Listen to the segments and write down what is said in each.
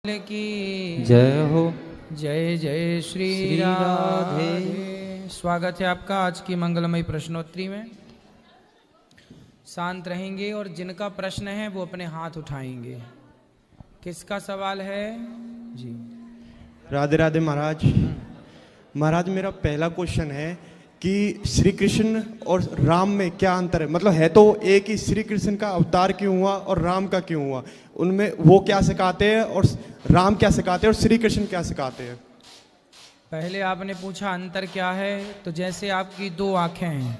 की जय हो। जय जय श्री राधे। स्वागत है आपका आज की मंगलमयी प्रश्नोत्तरी में। शांत रहेंगे और जिनका प्रश्न है वो अपने हाथ उठाएंगे। किसका सवाल है जी? राधे राधे महाराज। महाराज मेरा पहला क्वेश्चन है कि श्री कृष्ण और राम में क्या अंतर है? मतलब है तो एक ही, श्री कृष्ण का अवतार क्यों हुआ और राम का क्यों हुआ? उनमें वो क्या सिखाते हैं और राम क्या सिखाते हैं और श्री कृष्ण क्या सिखाते हैं? पहले आपने पूछा अंतर क्या है, तो जैसे आपकी दो आंखें हैं,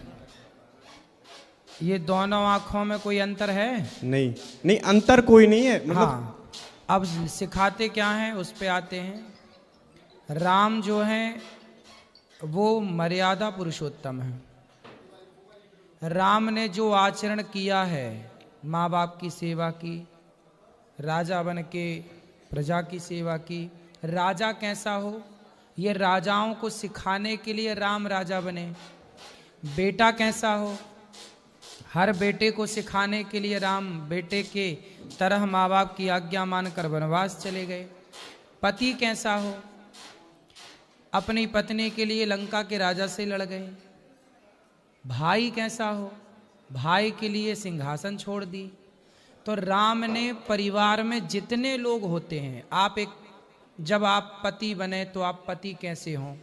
ये दोनों आंखों में कोई अंतर है? नहीं नहीं, अंतर कोई नहीं है। मतलब हाँ, अब सिखाते क्या हैं उस पे आते हैं। राम जो हैं वो मर्यादा पुरुषोत्तम है। राम ने जो आचरण किया है, माँ बाप की सेवा की, राजा बन के प्रजा की सेवा की। राजा कैसा हो ये राजाओं को सिखाने के लिए राम राजा बने। बेटा कैसा हो, हर बेटे को सिखाने के लिए राम बेटे के तरह माँ बाप की आज्ञा मानकर वनवास चले गए। पति कैसा हो, अपनी पत्नी के लिए लंका के राजा से लड़ गए। भाई कैसा हो, भाई के लिए सिंहासन छोड़ दी। तो राम ने परिवार में जितने लोग होते हैं, जब आप पति बने तो आप पति कैसे हो,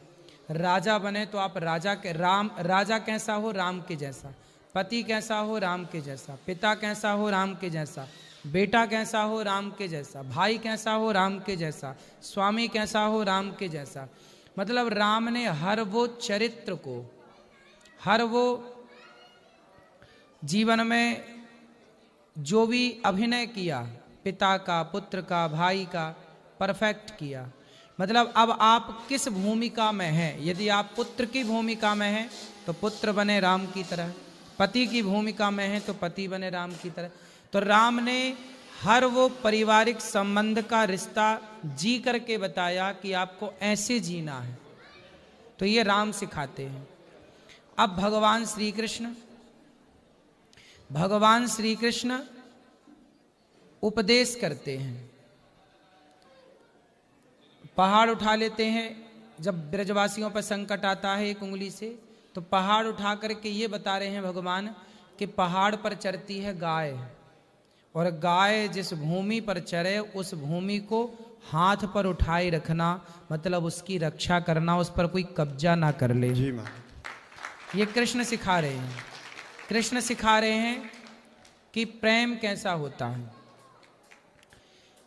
राजा बने तो आप राजा कैसा हो, राम के जैसा। पति कैसा हो, राम के जैसा। पिता कैसा हो, राम के जैसा। बेटा कैसा हो, राम के जैसा। भाई कैसा हो, राम के जैसा। स्वामी कैसा हो, राम के जैसा। मतलब राम ने हर वो चरित्र को, हर वो जीवन में जो भी अभिनय किया, पिता का, पुत्र का, भाई का, परफेक्ट किया। मतलब अब आप किस भूमिका में हैं। यदि आप पुत्र की भूमिका में हैं तो पुत्र बने राम की तरह, पति की भूमिका में हैं तो पति बने राम की तरह। तो राम ने हर वो पारिवारिक संबंध का रिश्ता जी करके बताया कि आपको ऐसे जीना है। तो ये राम सिखाते हैं। अब भगवान श्री कृष्ण उपदेश करते हैं। पहाड़ उठा लेते हैं। जब ब्रजवासियों पर संकट आता है एक उंगली से, तो पहाड़ उठा करके ये बता रहे हैं भगवान कि पहाड़ पर चरती है गाय, और गाय जिस भूमि पर चरे उस भूमि को हाथ पर उठाए रखना, मतलब उसकी रक्षा करना, उस पर कोई कब्जा ना कर ले। जी महाराज, ये कृष्ण सिखा रहे हैं। कृष्ण सिखा रहे हैं कि प्रेम कैसा होता है।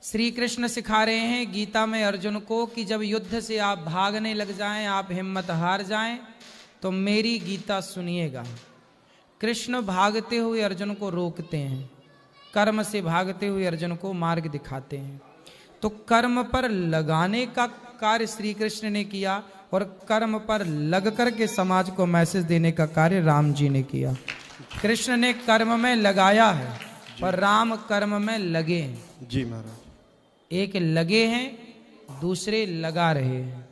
श्री कृष्ण सिखा रहे हैं गीता में अर्जुन को कि जब युद्ध से आप भागने लग जाएं, आप हिम्मत हार जाएं, तो मेरी गीता सुनिएगा। कृष्ण भागते हुए अर्जुन को रोकते हैं, कर्म से भागते हुए अर्जुन को मार्ग दिखाते हैं। तो कर्म पर लगाने का कार्य श्री कृष्ण ने किया, और कर्म पर लग करके समाज को मैसेज देने का कार्य राम जी ने किया। कृष्ण ने कर्म में लगाया है और राम कर्म में लगे हैं। जी महाराज। एक लगे हैं, दूसरे लगा रहे हैं।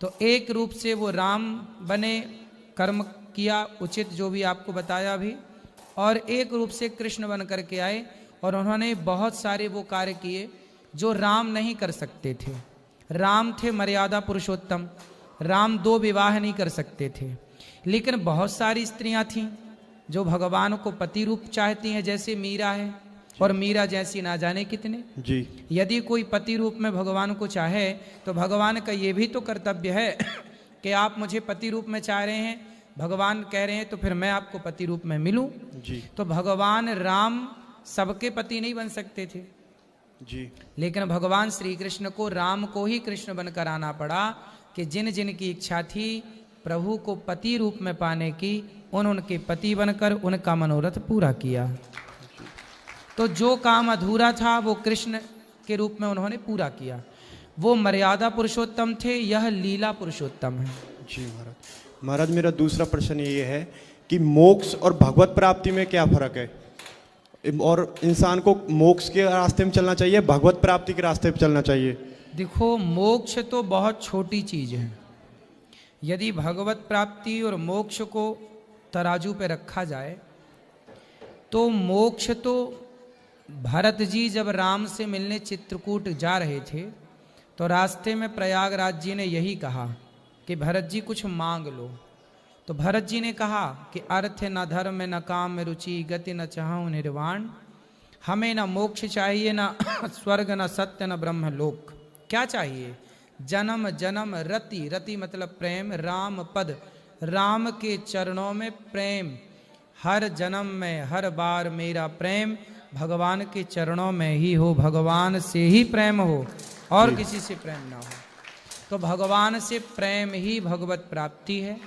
तो एक रूप से वो राम बने, कर्म किया उचित जो भी आपको बताया अभी, और एक रूप से कृष्ण बन करके आए और उन्होंने बहुत सारे वो कार्य किए जो राम नहीं कर सकते थे। राम थे मर्यादा पुरुषोत्तम, राम 2 विवाह नहीं कर सकते थे। लेकिन बहुत सारी स्त्रियां थीं जो भगवान को पति रूप चाहती हैं, जैसे मीरा है, और मीरा जैसी ना जाने कितने। जी। यदि कोई पति रूप में भगवान को चाहे तो भगवान का ये भी तो कर्तव्य है कि आप मुझे पति रूप में चाह रहे हैं, भगवान कह रहे हैं तो फिर मैं आपको पति रूप में मिलूं। जी। तो भगवान राम सबके पति नहीं बन सकते थे, जी। लेकिन भगवान श्री कृष्ण को, राम को ही कृष्ण बनकर आना पड़ा कि जिन जिन की इच्छा थी प्रभु को पति रूप में पाने की, उनके पति बनकर उनका मनोरथ पूरा किया। तो जो काम अधूरा था वो कृष्ण के रूप में उन्होंने पूरा किया। वो मर्यादा पुरुषोत्तम थे, यह लीला पुरुषोत्तम है। जी महाराज। महाराज मेरा दूसरा प्रश्न ये है कि मोक्ष और भगवत प्राप्ति में क्या फर्क है, और इंसान को मोक्ष के रास्ते में चलना चाहिए, भगवत प्राप्ति के रास्ते पे चलना चाहिए? देखो, मोक्ष तो बहुत छोटी चीज है। यदि भगवत प्राप्ति और मोक्ष को तराजू पे रखा जाए तो मोक्ष तो भरत जी जब राम से मिलने चित्रकूट जा रहे थे तो रास्ते में प्रयागराज जी ने यही कहा कि भरत जी कुछ मांग लो। तो भरत जी ने कहा कि अर्थ न धर्म न काम में रुचि, गति न चाहूं निर्वाण, हमें न मोक्ष चाहिए न स्वर्ग न सत्य न ब्रह्म लोक। क्या चाहिए? जन्म जन्म रति, रति मतलब प्रेम, राम पद, राम के चरणों में प्रेम, हर जन्म में हर बार मेरा प्रेम भगवान के चरणों में ही हो, भगवान से ही प्रेम हो और किसी से प्रेम ना हो। तो भगवान से प्रेम ही भगवत प्राप्ति है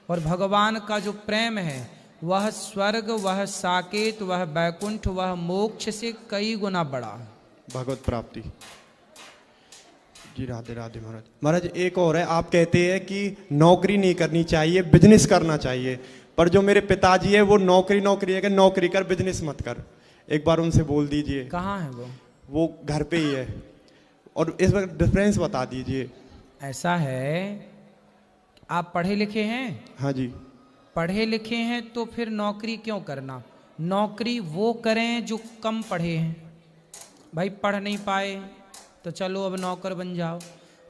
और भगवान का जो प्रेम है वह स्वर्ग, वह साकेत, वह बैकुंठ, वह मोक्ष से कई गुना बड़ा है भगवत प्राप्ति। जी राधे राधे महाराज। महाराज एक और है, आप कहते हैं कि नौकरी नहीं करनी चाहिए, बिजनेस करना चाहिए, पर जो मेरे पिताजी है वो नौकरी है कि नौकरी कर, बिजनेस मत कर। एक बार उनसे बोल दीजिए। कहाँ है वो घर पे ही है, और इस वक्त डिफरेंस बता दीजिए। ऐसा है, आप पढ़े लिखे हैं? हाँ जी। पढ़े लिखे हैं तो फिर नौकरी क्यों करना? नौकरी वो करें जो कम पढ़े हैं। भाई पढ़ नहीं पाए तो चलो अब नौकर बन जाओ।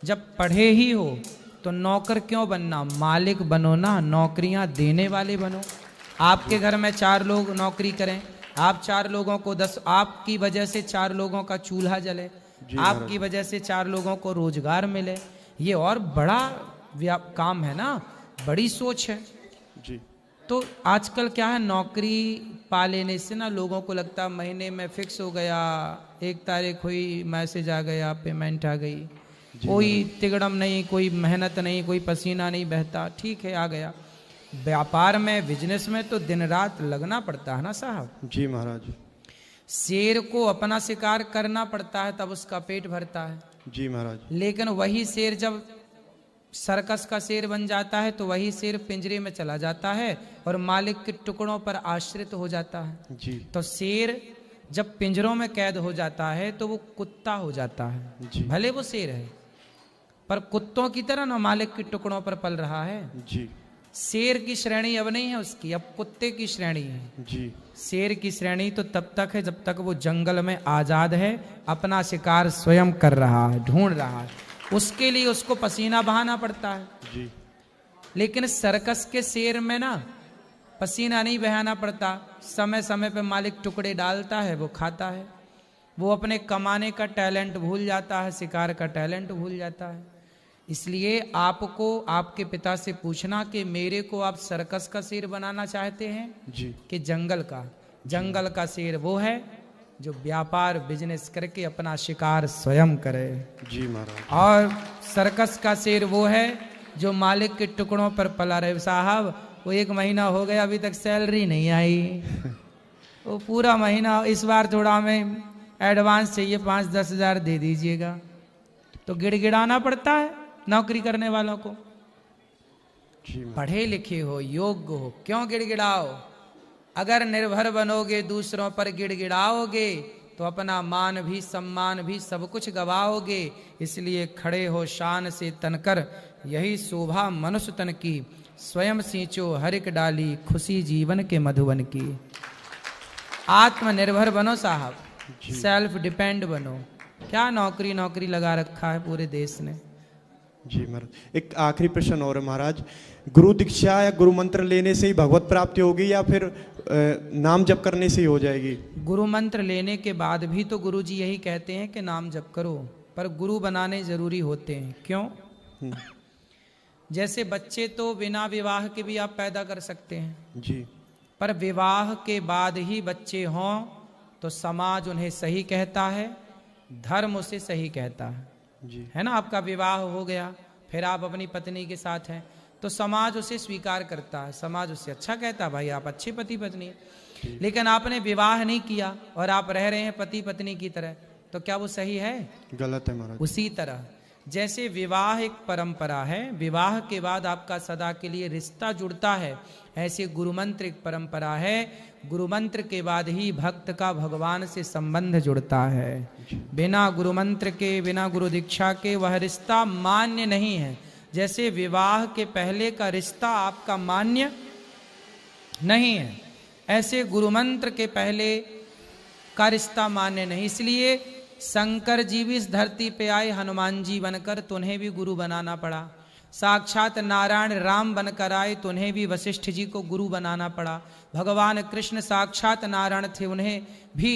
जब पढ़े ही हो तो नौकर क्यों बनना? मालिक बनो ना, नौकरियां देने वाले बनो। आपके घर में 4 लोग नौकरी करें, आप 4 लोगों को 10, आपकी वजह से 4 लोगों का चूल्हा जले, आपकी वजह से 4 लोगों को रोजगार मिले, ये और बड़ा काम है ना, बड़ी सोच है जी। तो आजकल क्या है, नौकरी पा लेने से ना लोगों को लगता महीने में फिक्स हो गया, 1 तारीख हुई मैसेज आ गया, पेमेंट आ गई, कोई तिगड़म नहीं, कोई मेहनत नहीं, कोई पसीना नहीं बहता, ठीक है आ गया। व्यापार में, बिजनेस में तो दिन रात लगना पड़ता है ना साहब। जी महाराज। शेर को अपना शिकार करना पड़ता है तब उसका पेट भरता है। जी महाराज। लेकिन वही शेर जब सर्कस का शेर बन जाता है तो वही शेर पिंजरे में चला जाता है और मालिक के टुकड़ों पर आश्रित हो जाता है। जी। तो शेर जब पिंजरों में कैद हो जाता है तो वो कुत्ता हो जाता है। जी। भले वो शेर है पर कुत्तों की तरह ना मालिक के टुकड़ों पर पल रहा है। जी। शेर की श्रेणी अब नहीं है उसकी, अब कुत्ते की श्रेणी है। जी। शेर की श्रेणी तो तब तक है जब तक वो जंगल में आजाद है, अपना शिकार स्वयं कर रहा है, ढूंढ रहा है, उसके लिए उसको पसीना बहाना पड़ता है। जी। लेकिन सर्कस के शेर में ना पसीना नहीं बहाना पड़ता, समय समय पे मालिक टुकड़े डालता है, वो खाता है, वो अपने कमाने का टैलेंट भूल जाता है, शिकार का टैलेंट भूल जाता है। इसलिए आपको आपके पिता से पूछना कि मेरे को आप सर्कस का शेर बनाना चाहते हैं जी। कि जंगल का? जंगल का शेर वो है जो व्यापार बिजनेस करके अपना शिकार स्वयं करे। जी महाराज। और सर्कस का शेर वो है जो मालिक के टुकड़ों पर पला रहे। साहब वो 1 महीना हो गया अभी तक सैलरी नहीं आई, वो पूरा महीना, इस बार थोड़ा हमें एडवांस चाहिए, 5-10 हज़ार दे दीजिएगा। तो गिड़गिड़ाना पड़ता है नौकरी करने वालों को। पढ़े लिखे हो, योग्य हो, क्यों गिड़गिड़ाओ? अगर निर्भर बनोगे, दूसरों पर गिड़गिड़ाओगे तो अपना मान भी, सम्मान भी, सब कुछ गवाओगे। इसलिए खड़े हो शान से तनकर, यही शोभा मनुष्य तन की, स्वयं सींचो हर एक डाली, खुशी जीवन के मधुबन की। आत्मनिर्भर बनो साहब, सेल्फ डिपेंड बनो। क्या नौकरी लगा रखा है पूरे देश ने। जी महाराज। एक आखिरी प्रश्न और है महाराज, गुरु दीक्षा या गुरु मंत्र लेने से ही भगवत प्राप्ति होगी या फिर नाम जप करने से ही हो जाएगी? गुरु मंत्र लेने के बाद भी तो गुरु जी यही कहते हैं कि नाम जप करो, पर गुरु बनाने जरूरी होते हैं। क्यों? जैसे बच्चे तो बिना विवाह के भी आप पैदा कर सकते हैं जी, पर विवाह के बाद ही बच्चे हों तो समाज उन्हें सही कहता है, धर्म उसे सही कहता है जी। है ना। आपका विवाह हो गया, फिर आप अपनी पत्नी के साथ हैं तो समाज उसे स्वीकार करता है, समाज उसे अच्छा कहता है, भाई आप अच्छे पति पत्नी हैं। लेकिन आपने विवाह नहीं किया और आप रह रहे हैं पति पत्नी की तरह, तो क्या वो सही है? गलत है महाराज। उसी तरह जैसे विवाह एक परंपरा है, विवाह के बाद आपका सदा के लिए रिश्ता जुड़ता है, ऐसे गुरुमंत्र एक परंपरा है। गुरुमंत्र के बाद ही भक्त का भगवान से संबंध जुड़ता है। बिना गुरुमंत्र के, बिना गुरु दीक्षा के वह रिश्ता मान्य नहीं है। जैसे विवाह के पहले का रिश्ता आपका मान्य नहीं है, ऐसे गुरुमंत्र के पहले का रिश्ता मान्य नहीं। इसलिए शंकर जी भी इस धरती पे आए हनुमान जी बनकर, तो उन्हें भी गुरु बनाना पड़ा। साक्षात नारायण राम बनकर आए तो उन्हें भी वशिष्ठ जी को गुरु बनाना पड़ा। भगवान कृष्ण साक्षात नारायण थे, उन्हें भी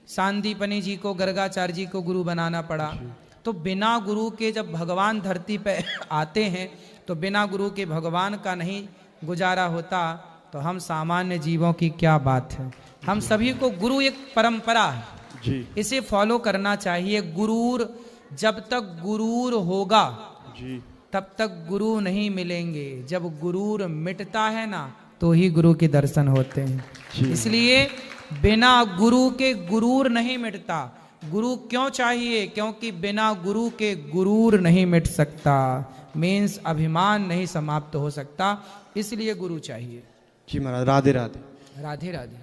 सांदीपनि जी को, गर्गाचार्य जी को गुरु बनाना पड़ा। तो बिना गुरु के जब भगवान धरती पे आते हैं तो बिना गुरु के भगवान का नहीं गुजारा होता, तो हम सामान्य जीवों की क्या बात है। हम सभी को गुरु एक परंपरा है जी इसे फॉलो करना चाहिए। गुरूर जब तक गुरूर होगा जी तब तक गुरु नहीं मिलेंगे। जब गुरूर मिटता है ना तो ही गुरु के दर्शन होते हैं। इसलिए बिना गुरु के गुरूर नहीं मिटता। गुरु क्यों चाहिए? क्योंकि बिना गुरु के गुरूर नहीं मिट सकता, मीन्स अभिमान नहीं समाप्त हो सकता, इसलिए गुरु चाहिए। जी महाराज, राधे राधे। राधे राधे।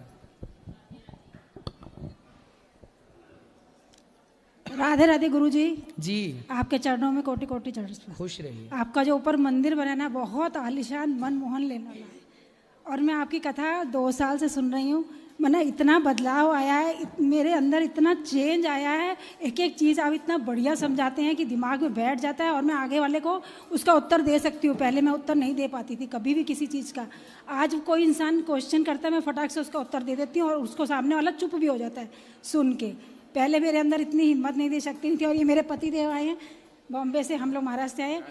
राधे राधे गुरुजी जी आपके चरणों में कोटि कोटि चरण। खुश रहिए। आपका जो ऊपर मंदिर बना ना बहुत आलीशान मनमोहन लेने वाला है। और मैं आपकी कथा 2 साल से सुन रही हूँ। मैंने इतना बदलाव आया है, मेरे अंदर इतना चेंज आया है। एक एक चीज़ आप इतना बढ़िया समझाते हैं कि दिमाग में बैठ जाता है और मैं आगे वाले को उसका उत्तर दे सकती हूँ। पहले मैं उत्तर नहीं दे पाती थी कभी भी किसी चीज़ का। आज कोई इंसान क्वेश्चन करता है, मैं फटाक से उसका उत्तर दे देती हूँ और उसको सामने वाला चुप भी हो जाता है सुन के। पहले मेरे अंदर इतनी हिम्मत नहीं दे सकती थी। और ये मेरे पति देव आए हैं बॉम्बे से, हम लोग महाराष्ट्र से आए।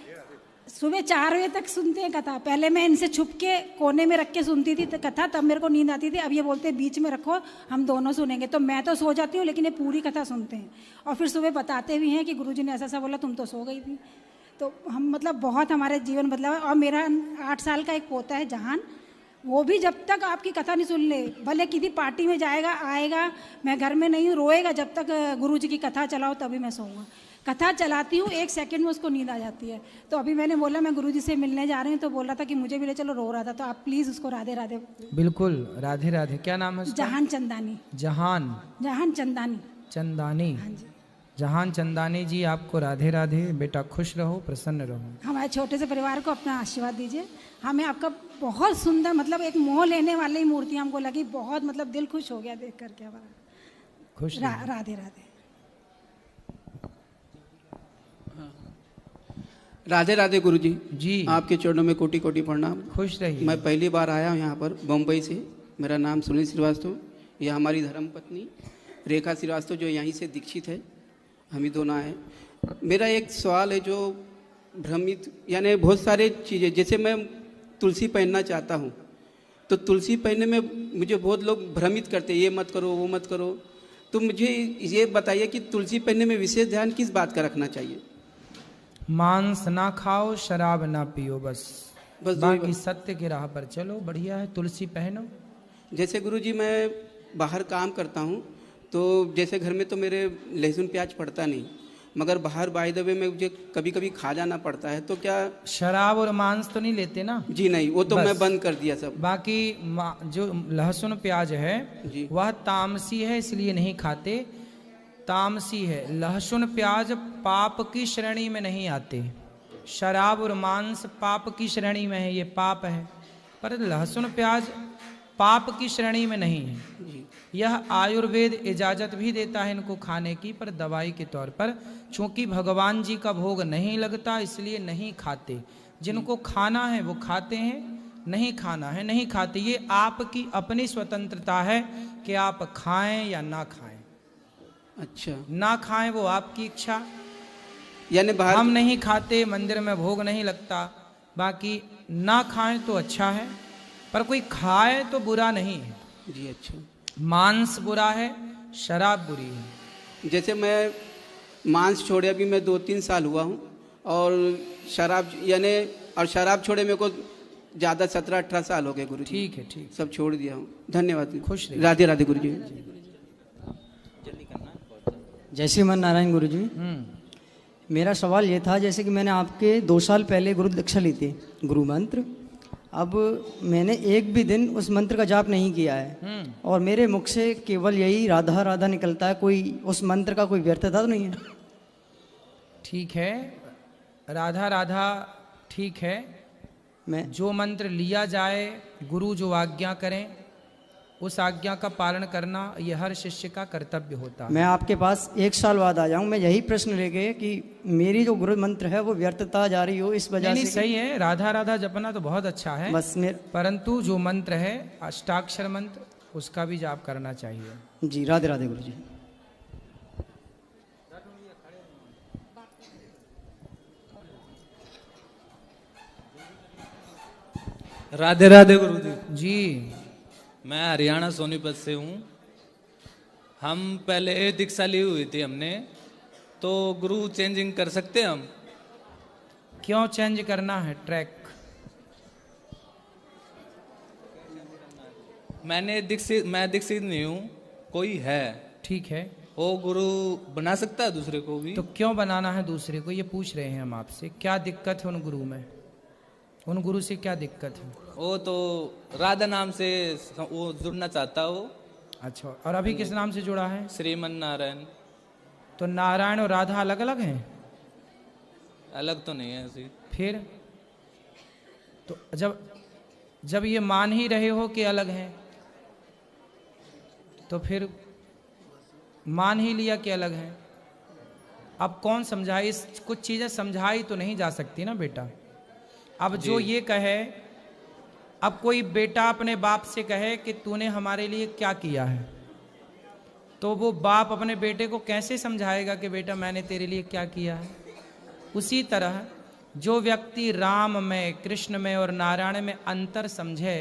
सुबह 4 बजे तक सुनते हैं कथा। पहले मैं इनसे छुप के कोने में रख के सुनती थी कथा, तब मेरे को नींद आती थी। अब ये बोलते हैं बीच में रखो, हम दोनों सुनेंगे। तो मैं तो सो जाती हूँ लेकिन ये पूरी कथा सुनते हैं और फिर सुबह बताते भी हैं कि गुरुजी ने ऐसा ऐसा बोला, तुम तो सो गई थी। तो हम मतलब बहुत हमारे जीवन बदलाव है। और मेरा 8 साल का एक पोता है जहान, वो भी जब तक आपकी कथा नहीं सुन ले, भले किसी पार्टी में जाएगा आएगा, मैं घर में नहीं हूँ, रोएगा जब तक गुरुजी की कथा चलाओ तभी मैं सोऊंगा। कथा चलाती हूँ 1 सेकंड में उसको नींद आ जाती है। तो अभी मैंने बोला मैं गुरुजी से मिलने जा रही हूँ, तो बोल रहा था कि मुझे भी ले चलो, रो रहा था। तो आप प्लीज़ उसको राधे राधे। बिल्कुल राधे राधे। क्या नाम है उसका? जहान चंदानी। जहान चंदानी। चंदानी। हाँ जी। जहान चंदानी जी, आपको राधे राधे। बेटा खुश रहो, प्रसन्न रहो। हमारे छोटे से परिवार को अपना आशीर्वाद दीजिए। हमें आपका बहुत सुंदर, मतलब एक मोह लेने वाली मूर्ति हमको लगी, बहुत मतलब दिल खुश हो गया देख करके हमारा। खुश राधे राधे। राधे राधे गुरुजी जी। आपके चरणों में कोटि कोटि प्रणाम। खुश रहिए। मैं पहली बार आया हूँ यहाँ पर बम्बई से। मेरा नाम सुनील श्रीवास्तव, यह हमारी धर्मपत्नी रेखा श्रीवास्तव जो यहीं से दीक्षित है, हम ही दोनों आए। मेरा एक सवाल है जो भ्रमित, यानी बहुत सारे चीज़ें, जैसे मैं तुलसी पहनना चाहता हूँ तो तुलसी पहनने में मुझे बहुत लोग भ्रमित करते हैं, ये मत करो वो मत करो। तो मुझे ये बताइए कि तुलसी पहनने में विशेष ध्यान किस बात का रखना चाहिए? मांस ना खाओ, शराब ना पियो, बस बाकी दो सत्य की राह पर चलो। बढ़िया है, तुलसी पहनो। जैसे गुरुजी मैं बाहर काम करता हूँ तो जैसे घर में तो मेरे लहसुन प्याज पड़ता नहीं, मगर बाहर बाय द वे में मुझे कभी कभी खा जाना पड़ता है। तो क्या शराब और मांस तो नहीं लेते ना? जी नहीं, वो तो मैं बंद कर दिया सब। बाकी जो लहसुन प्याज है जी। वह तामसी है, इसलिए नहीं खाते। तामसी है। लहसुन प्याज पाप की श्रेणी में नहीं आते। शराब और मांस पाप की श्रेणी में है, ये पाप है। पर लहसुन प्याज पाप की श्रेणी में नहीं है। जी। यह आयुर्वेद इजाजत भी देता है इनको खाने की, पर दवाई के तौर पर। चूंकि भगवान जी का भोग नहीं लगता इसलिए नहीं खाते। जिनको खाना है वो खाते हैं, नहीं खाना है नहीं खाते। ये आपकी अपनी स्वतंत्रता है कि आप खाएं या ना खाएं। अच्छा, ना खाएं वो आपकी इच्छा। यानी बाहर हम नहीं खाते, मंदिर में भोग नहीं लगता। बाकी ना खाएं तो अच्छा है, पर कोई खाए तो बुरा नहीं है। जी। अच्छा, मांस बुरा है, शराब बुरी है। जैसे मैं मांस छोड़े अभी मैं 2-3 साल हुआ हूँ, और शराब यानी और शराब छोड़े मेरे को ज़्यादा 17-18 साल हो गए गुरु। ठीक है, ठीक। सब छोड़ दिया हूँ। धन्यवाद। खुश रहिए। राधे राधे गुरु जी। जय श्रीमान नारायण गुरु जी। मेरा सवाल ये था, जैसे कि मैंने आपके 2 साल पहले गुरु दीक्षा ली थी, गुरु मंत्र। अब मैंने एक भी दिन उस मंत्र का जाप नहीं किया है और मेरे मुख से केवल यही राधा राधा निकलता है। कोई उस मंत्र का कोई व्यर्थता तो नहीं है? ठीक है, राधा राधा ठीक है। मैं जो मंत्र लिया जाए, गुरु जो आज्ञा करें उस आज्ञा का पालन करना ये हर शिष्य का कर्तव्य होता है। मैं आपके पास 1 साल बाद आ जाऊं, मैं यही प्रश्न लेके कि मेरी जो गुरु मंत्र है वो व्यर्थता जा रही हो इस वजह नहीं, से। सही है, राधा राधा जपना तो बहुत अच्छा है, बस परंतु जो मंत्र है अष्टाक्षर मंत्र उसका भी जाप करना चाहिए। जी राधे राधे गुरु जी। राधे राधे गुरु जी। जी मैं हरियाणा सोनीपत से हूँ। हम पहले दीक्षा ली हुई थी हमने, तो गुरु चेंजिंग कर सकते हैं हम? क्यों चेंज करना है ट्रैक? मैं दीक्षित नहीं हूँ, कोई है ठीक है, वो गुरु बना सकता है दूसरे को भी। तो क्यों बनाना है दूसरे को, ये पूछ रहे हैं हम आपसे। क्या दिक्कत है उन गुरु में, उन गुरु से क्या दिक्कत है? वो तो राधा नाम से वो जुड़ना चाहता हो। अच्छा, और अभी किस नाम से जुड़ा है? श्रीमन नारायण। तो नारायण और राधा अलग अलग हैं? अलग तो नहीं है ऐसी। फिर तो जब ये मान ही रहे हो कि अलग हैं, तो फिर मान ही लिया कि अलग हैं। अब कौन समझाए? कुछ चीजें समझाई तो नहीं जा सकती ना बेटा। अब जो ये कहे, अब कोई बेटा अपने बाप से कहे कि तूने हमारे लिए क्या किया है, तो वो बाप अपने बेटे को कैसे समझाएगा कि बेटा मैंने तेरे लिए क्या किया है? उसी तरह जो व्यक्ति राम में, कृष्ण में और नारायण में अंतर समझे,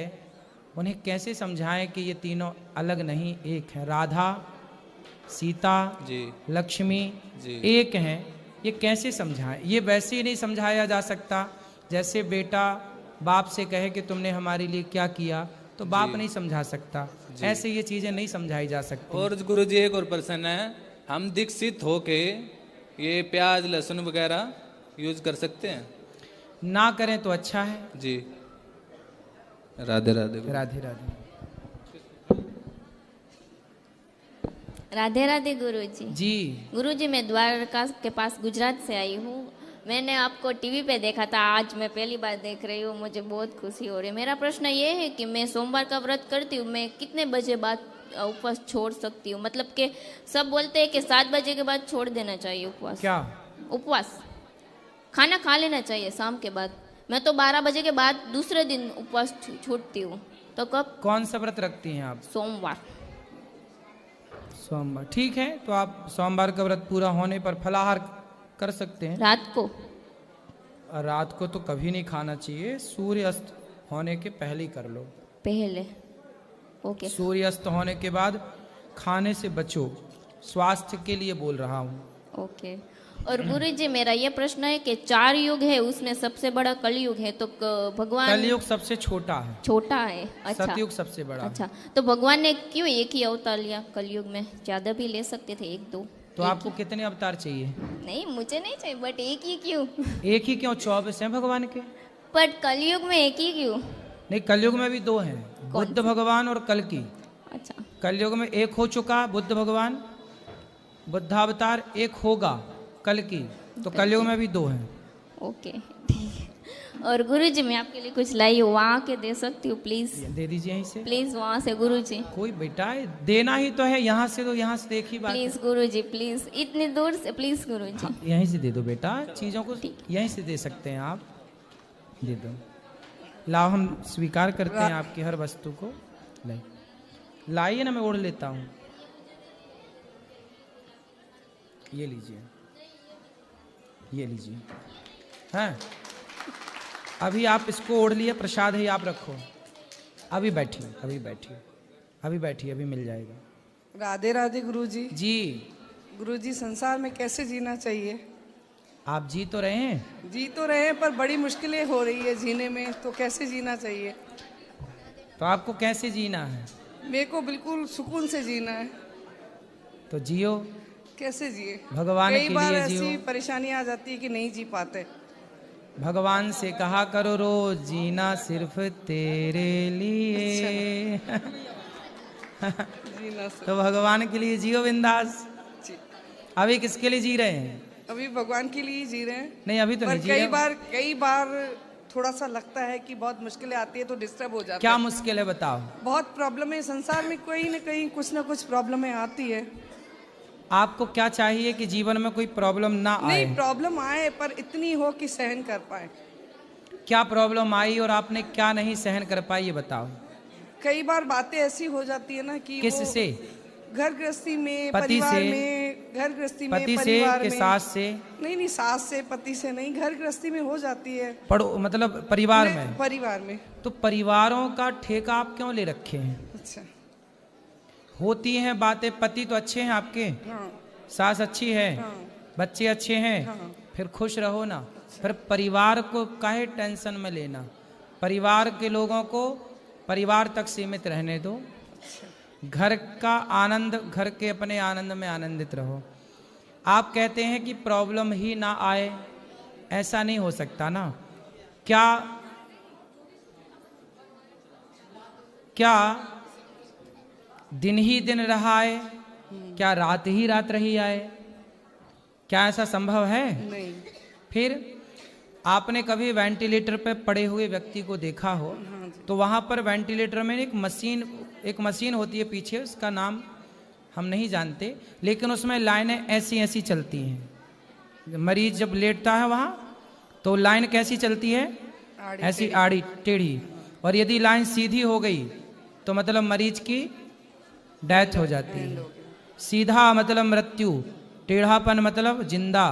उन्हें कैसे समझाएं कि ये तीनों अलग नहीं एक है। राधा, सीता जी, लक्ष्मी जी, एक हैं, ये कैसे समझाएं? ये वैसे ही नहीं समझाया जा सकता जैसे बेटा बाप से कहे कि तुमने हमारे लिए क्या किया, तो बाप नहीं समझा सकता। ऐसे ये चीजें नहीं समझाई जा सकती। और गुरु जी एक और प्रश्न है, हम दीक्षित होके ये प्याज लहसुन वगैरह यूज कर सकते हैं? ना करें तो अच्छा है। जी राधे राधे। राधे राधे। राधे राधे गुरु जी। जी गुरु जी, मैं द्वारका के पास गुजरात से आई हूँ। मैंने आपको टीवी पे देखा था, आज मैं पहली बार देख रही हूँ, मुझे बहुत खुशी हो रही है। मेरा प्रश्न ये है कि मैं सोमवार का व्रत करती हूँ, मैं कितने बजे बाद उपवास छोड़ सकती हूँ? मतलब कि सब बोलते हैं कि 7 बजे के बाद छोड़ देना चाहिए उपवास। क्या? उपवास खाना खा लेना चाहिए शाम के बाद। मैं तो 12 बजे के बाद दूसरे दिन उपवास छोड़ती हूँ। तो कब? कौन सा व्रत रखती हैं आप? सोमवार। सोमवार, ठीक है। तो आप सोमवार का व्रत पूरा होने पर फलाहार कर सकते हैं। रात को? रात को तो कभी नहीं खाना चाहिए, सूर्य अस्त होने के पहले ही कर लो। पहले? ओके। सूर्य अस्त होने के बाद खाने से बचो, स्वास्थ्य के लिए बोल रहा हूँ। ओके। और गुरु जी, मेरा ये प्रश्न है कि 4 युग है, उसमें सबसे बड़ा कलयुग है, तो भगवान? कलयुग सबसे छोटा है। छोटा है? अच्छा। सतयुग सबसे बड़ा। अच्छा, तो भगवान ने क्यों एक ही अवतार लिया? कलयुग में ज्यादा भी ले सकते थे, 1-2। तो आपको कितने अवतार चाहिए? नहीं, मुझे नहीं चाहिए, बट एक ही क्यों? एक ही क्यों? 24 हैं भगवान के। पर कलयुग में एक ही क्यों? नहीं, कलयुग में भी 2 हैं, बुद्ध भगवान और कल्कि। अच्छा। कलयुग में एक हो चुका बुद्ध भगवान, बुद्धावतार, एक होगा कल्कि, तो कलयुग में भी 2 हैं। ओके, ठीक है। और गुरु जी, मैं आपके लिए कुछ लाई हूँ, वहाँ के दे सकती हूँ प्लीज? दे दीजिए यहीं से। प्लीज, वहाँ से गुरु जी। कोई बेटा है, देना ही तो है, यहाँ से तो यहाँ से एक ही बात है। प्लीज गुरु जी, प्लीज, इतनी दूर से प्लीज गुरु जी। हाँ, यहीं से दे दो बेटा, चीजों को यहीं से दे सकते हैं आप, दे दो। लाओ, हम स्वीकार करते हैं आपकी हर वस्तु को। लाइए ना, मैं ओढ़ लेता हूँ। ये लीजिए, ये लीजिए। हाँ, अभी आप इसको ओढ़ लिए, प्रसाद है, आप रखो। अभी बैठिए, अभी बैठिए, अभी बैठिए, अभी मिल जाएगा। राधे राधे गुरुजी। जी गुरुजी, संसार में कैसे जीना चाहिए? आप जी तो रहे हैं? जी तो रहे हैं, पर बड़ी मुश्किलें हो रही है जीने में, तो कैसे जीना चाहिए? तो आपको कैसे जीना है? मेरे को बिल्कुल सुकून से जीना है। तो जियो। कैसे जिए? भगवान के कई बार लिए ऐसी जियो। परेशानी आ जाती है कि नहीं जी पाते। भगवान से कहा करो रोज, जीना सिर्फ तेरे लिए। जीना से। तो भगवान के लिए जियो बिंदास। जी। अभी किसके लिए जी रहे हैं? अभी भगवान के लिए ही जी रहे हैं। नहीं, अभी तो पर नहीं जी रहे। कई बार थोड़ा सा लगता है कि बहुत मुश्किलें आती है तो डिस्टर्ब हो जाता क्या है। मुश्किल है बताओ। बहुत प्रॉब्लम है संसार में, कहीं ना कहीं कुछ ना कुछ प्रॉब्लमें आती है। आपको क्या चाहिए कि जीवन में कोई प्रॉब्लम ना आए? नहीं, प्रॉब्लम आए पर इतनी हो कि सहन कर पाए। क्या प्रॉब्लम आई और आपने क्या नहीं सहन कर पाई ये बताओ। कई बार बातें ऐसी हो जाती है ना कि किससे? घर गृहस्थी में, पति परिवार से? में, घर गृहस्थी में, पति से परिवार कि में। सास से? नहीं, सास से, पति से नहीं, घर गृहस्थी में हो जाती है। पढ़ो मतलब परिवार में? परिवार में। तो परिवारों का ठेका आप क्यों ले रखे हैं? अच्छा। होती हैं बातें, पति तो अच्छे हैं आपके, हाँ। सास अच्छी है, हाँ। बच्चे अच्छे हैं, हाँ। फिर खुश रहो ना। फिर परिवार को काहे टेंशन में लेना? परिवार के लोगों को परिवार तक सीमित रहने दो। घर का आनंद, घर के अपने आनंद में आनंदित रहो। आप कहते हैं कि प्रॉब्लम ही ना आए, ऐसा नहीं हो सकता ना। क्या क्या दिन ही दिन रहा है? क्या रात ही रात रही आए? क्या ऐसा संभव है? नहीं। फिर आपने कभी वेंटिलेटर पर पड़े हुए व्यक्ति को देखा हो तो वहां पर वेंटिलेटर में एक मशीन होती है पीछे, उसका नाम हम नहीं जानते, लेकिन उसमें लाइनें ऐसी ऐसी चलती हैं। मरीज जब लेटता है वहां तो लाइन कैसी चलती है? ऐसी आड़ी टेढ़ी। और यदि लाइन सीधी हो गई तो मतलब मरीज की डेथ हो जाती है। सीधा मतलब मृत्यु, टेढ़ापन मतलब जिंदा।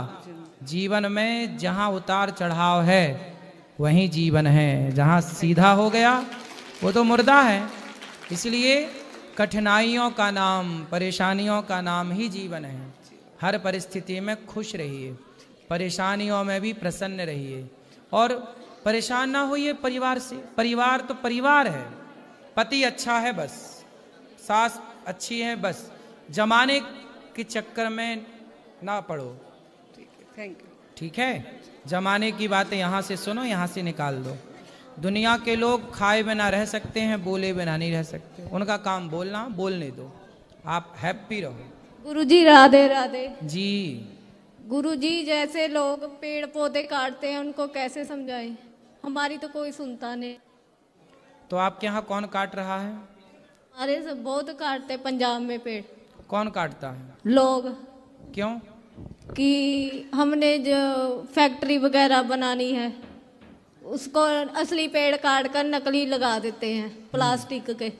जीवन में जहां उतार चढ़ाव है वहीं जीवन है, जहां सीधा हो गया वो तो मुर्दा है। इसलिए कठिनाइयों का नाम, परेशानियों का नाम ही जीवन है। हर परिस्थिति में खुश रहिए, परेशानियों में भी प्रसन्न रहिए और परेशान ना होइए परिवार से। परिवार तो परिवार है। पति अच्छा है बस, सास अच्छी है बस, जमाने के चक्कर में ना पड़ो। Thank you. ठीक है, जमाने की बातें यहाँ से सुनो, यहाँ से निकाल दो। दुनिया के लोग खाए बिना रह सकते हैं, बोले बिना नहीं रह सकते। उनका काम बोलना, बोलने दो, आप हैप्पी रहो। गुरुजी राधे राधे जी। गुरुजी, जैसे लोग पेड़ पौधे काटते हैं उनको कैसे समझाएं? हमारी तो कोई सुनता नहीं। तो आपके यहाँ कौन काट रहा है? हमारे सब बहुत काटते हैं पंजाब में पेड़। कौन काटता है? लोग। क्यों? कि हमने जो फैक्ट्री वगैरह बनानी है उसको असली पेड़ काट कर नकली लगा देते हैं प्लास्टिक के।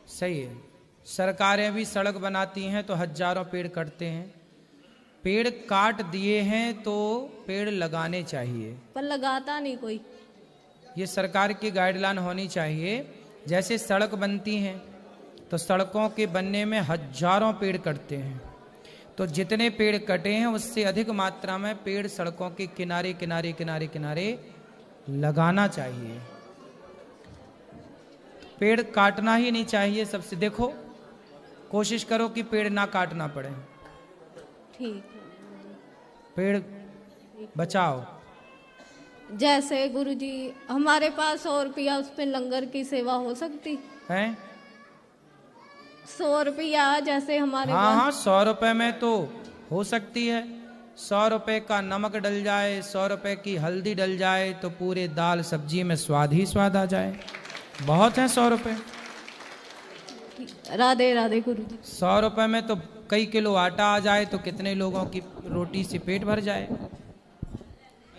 सही है। सरकारें भी सड़क बनाती हैं तो हजारों पेड़ कटते हैं। पेड़ काट दिए हैं तो पेड़ लगाने चाहिए, पर लगाता नहीं कोई। ये सरकार की गाइडलाइन होनी चाहिए। जैसे सड़क बनती हैं तो सड़कों के बनने में हजारों पेड़ कटते हैं, तो जितने पेड़ कटे हैं उससे अधिक मात्रा में पेड़ सड़कों के किनारे किनारे किनारे किनारे लगाना चाहिए। पेड़ काटना ही नहीं चाहिए। सबसे देखो, कोशिश करो कि पेड़ ना काटना पड़े। ठीक। पेड़ बचाओ। जैसे गुरुजी हमारे पास 100 रुपया, उस पे लंगर की सेवा हो सकती है? 100 रुपया जैसे हमारे हाँ हाँ, 100 रुपए में तो हो सकती है। 100 रुपए का नमक डल जाए, 100 रुपए की हल्दी डल जाए तो पूरे दाल सब्जी में स्वाद ही स्वाद आ जाए। बहुत है 100 रुपए। राधे राधे गुरुजी। 100 रुपए में तो कई किलो आटा आ जाए तो कितने लोगों की रोटी से पेट भर जाए।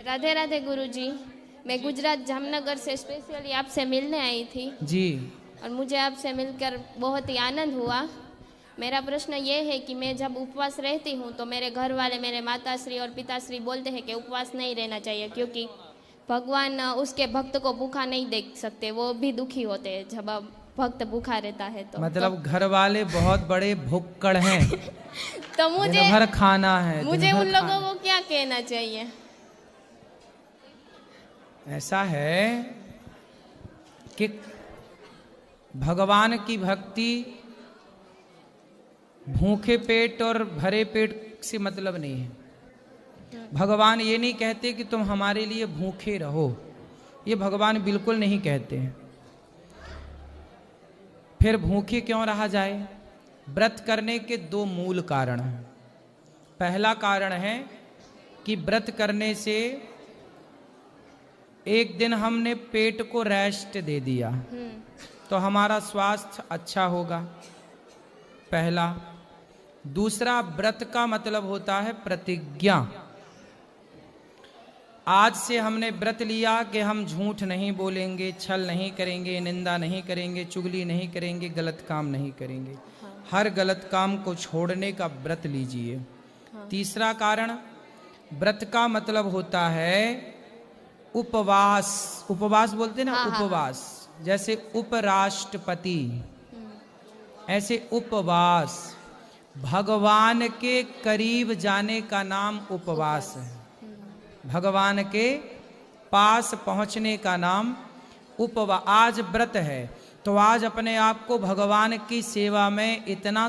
राधे राधे गुरुजी। मैं गुजरात जामनगर से स्पेशली आपसे मिलने आई थी जी, और मुझे आपसे मिलकर बहुत ही आनंद हुआ। मेरा प्रश्न ये है कि मैं जब उपवास रहती हूँ तो मेरे घर वाले, मेरे माताश्री और पिताश्री बोलते हैं कि उपवास नहीं रहना चाहिए क्योंकि भगवान उसके भक्त को भूखा नहीं देख सकते, वो भी दुखी होते हैं जब भक्त भूखा रहता है। तो मतलब घर वाले बहुत बड़े भुक्कड़ हैं। तो मुझे दिन भर खाना है। मुझे उन लोगों को क्या कहना चाहिए? ऐसा है कि भगवान की भक्ति भूखे पेट और भरे पेट से मतलब नहीं है। भगवान ये नहीं कहते कि तुम हमारे लिए भूखे रहो, ये भगवान बिल्कुल नहीं कहते हैं। फिर भूखे क्यों रहा जाए? व्रत करने के 2 मूल कारण हैं। पहला कारण है कि व्रत करने से एक दिन हमने पेट को रेस्ट दे दिया तो हमारा स्वास्थ्य अच्छा होगा, पहला। दूसरा, व्रत का मतलब होता है प्रतिज्ञा। आज से हमने व्रत लिया कि हम झूठ नहीं बोलेंगे, छल नहीं करेंगे, निंदा नहीं करेंगे, चुगली नहीं करेंगे, गलत काम नहीं करेंगे। हर गलत काम को छोड़ने का व्रत लीजिए। तीसरा कारण, व्रत का मतलब होता है उपवास। उपवास बोलते हैं ना, उपवास। जैसे उपराष्ट्रपति, ऐसे उपवास। भगवान के करीब जाने का नाम उपवास है। भगवान के पास पहुंचने का नाम उपवास। आज व्रत है तो आज अपने आप को भगवान की सेवा में इतना